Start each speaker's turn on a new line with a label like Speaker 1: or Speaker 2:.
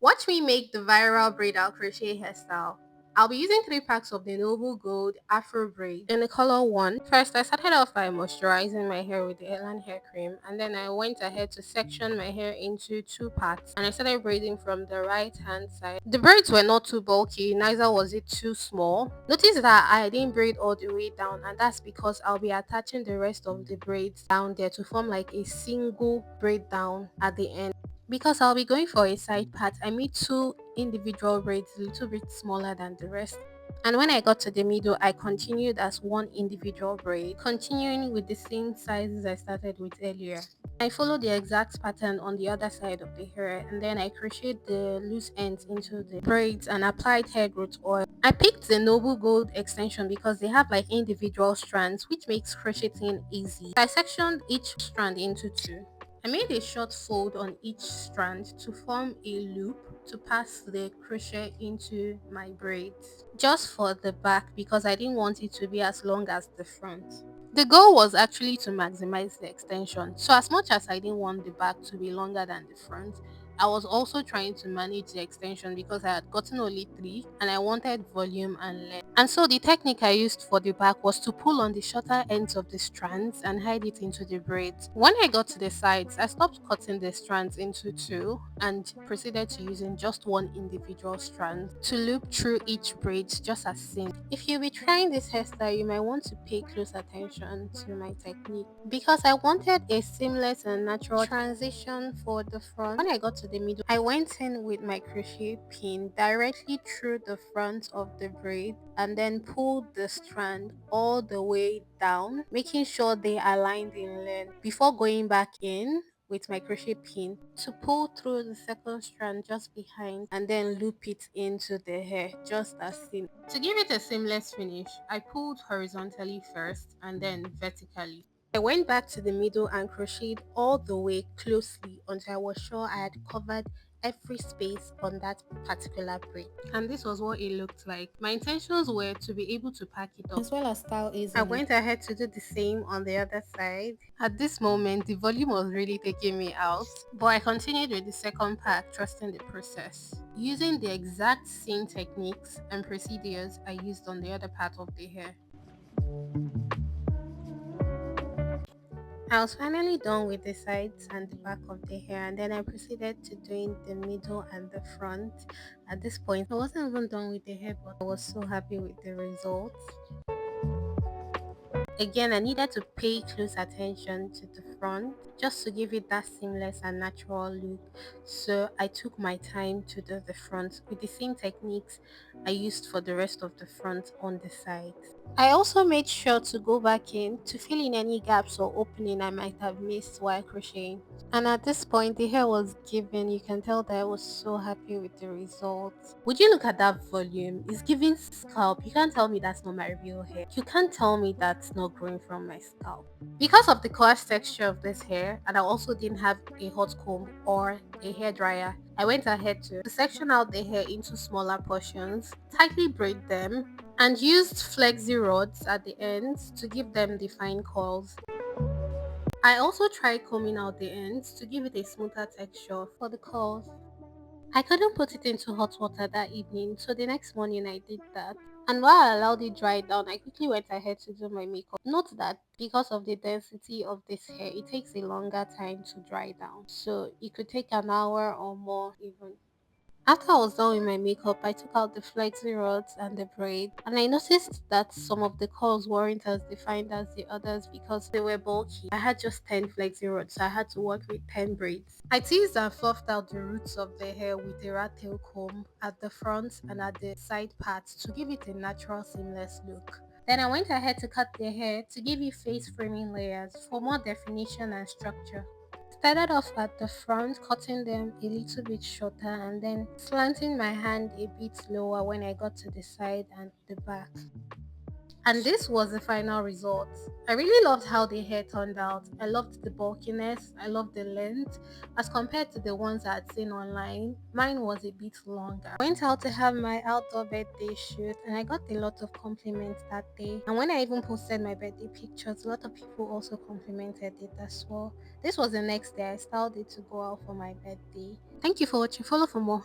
Speaker 1: Watch me make the viral braid out crochet hairstyle. I'll be using 3 packs of the Noble Gold Afro Braids in the color 1. First, I started off by moisturizing my hair with the Ellen hair cream, and then I went ahead to section my hair into 2 parts, and I started braiding from the right hand side. The braids were not too bulky, neither was it too small. Notice that I didn't braid all the way down, and that's because I'll be attaching the rest of the braids down there to form like a single braid down at the end. Because I'll be going for a side part, I made 2 individual braids a little bit smaller than the rest. And when I got to the middle, I continued as 1 individual braid, continuing with the same sizes I started with earlier. I followed the exact pattern on the other side of the hair, and then I crocheted the loose ends into the braids and applied hair growth oil. I picked the Noble Gold extension because they have like individual strands, which makes crocheting easy. I sectioned each strand into 2. I made a short fold on each strand to form a loop to pass the crochet into my braids, just for the back because I didn't want it to be as long as the front. The goal was actually to maximize the extension, so as much as I didn't want the back to be longer than the front, I was also trying to manage the extension because I had gotten only 3 and I wanted volume and length. And so the technique I used for the back was to pull on the shorter ends of the strands and hide it into the braids. When I got to the sides, I stopped cutting the strands into 2 and proceeded to using just 1 individual strand to loop through each braid just as seen. If you'll be trying this hairstyle, you might want to pay close attention to my technique because I wanted a seamless and natural transition for the front. When I got to the middle, I went in with my crochet pin directly through the front of the braid and then pulled the strand all the way down, making sure they aligned in length before going back in with my crochet pin to pull through the second strand just behind and then loop it into the hair just as seen. To give it a seamless finish, I pulled horizontally first and then vertically. I went back to the middle and crocheted all the way closely until I was sure I had covered every space on that particular braid. And this was what it looked like. My intentions were to be able to pack it up as well as style easily. I went ahead to do the same on the other side. At this moment, the volume was really taking me out, but I continued with the second pack, trusting the process. Using the exact same techniques and procedures I used on the other part of the hair. I was finally done with the sides and the back of the hair, and then I proceeded to doing the middle and the front. At this point, I wasn't even done with the hair, but I was so happy with the results. Again, I needed to pay close attention to the front just to give it that seamless and natural look. So I took my time to do the front with the same techniques I used for the rest of the front on the sides. I also made sure to go back in to fill in any gaps or opening I might have missed while crocheting. And at this point, the hair was given. You can tell that I was so happy with the results. Would you look at that volume? It's giving scalp. You can't tell me that's not my real hair. You can't tell me that's not growing from my scalp. Because of the coarse texture of this hair, and I also didn't have a hot comb or a hair dryer, I went ahead to section out the hair into smaller portions, tightly braid them, and used flexi rods at the ends to give them defined curls. I also tried combing out the ends to give it a smoother texture for the curls. I couldn't put it into hot water that evening, so the next morning I did that. And while I allowed it dry down, I quickly went ahead to do my makeup. Note that because of the density of this hair, it takes a longer time to dry down. So it could take an hour or more even. After I was done with my makeup, I took out the flexi rods and the braid, and I noticed that some of the curls weren't as defined as the others because they were bulky. I had just 10 flexi rods, so I had to work with 10 braids. I teased and fluffed out the roots of the hair with a rat tail comb at the front and at the side parts to give it a natural seamless look. Then I went ahead to cut the hair to give it face framing layers for more definition and structure. Started off at the front, cutting them a little bit shorter and then slanting my hand a bit lower when I got to the side and the back. And this was the final result. I really loved how the hair turned out. I loved the bulkiness, I loved the length. As compared to the ones I had seen online, mine was a bit longer. I went out to have my outdoor birthday shoot and I got a lot of compliments that day. And when I even posted my birthday pictures, a lot of people also complimented it as well. This was the next day I styled it to go out for my birthday. Thank you for watching. Follow for more.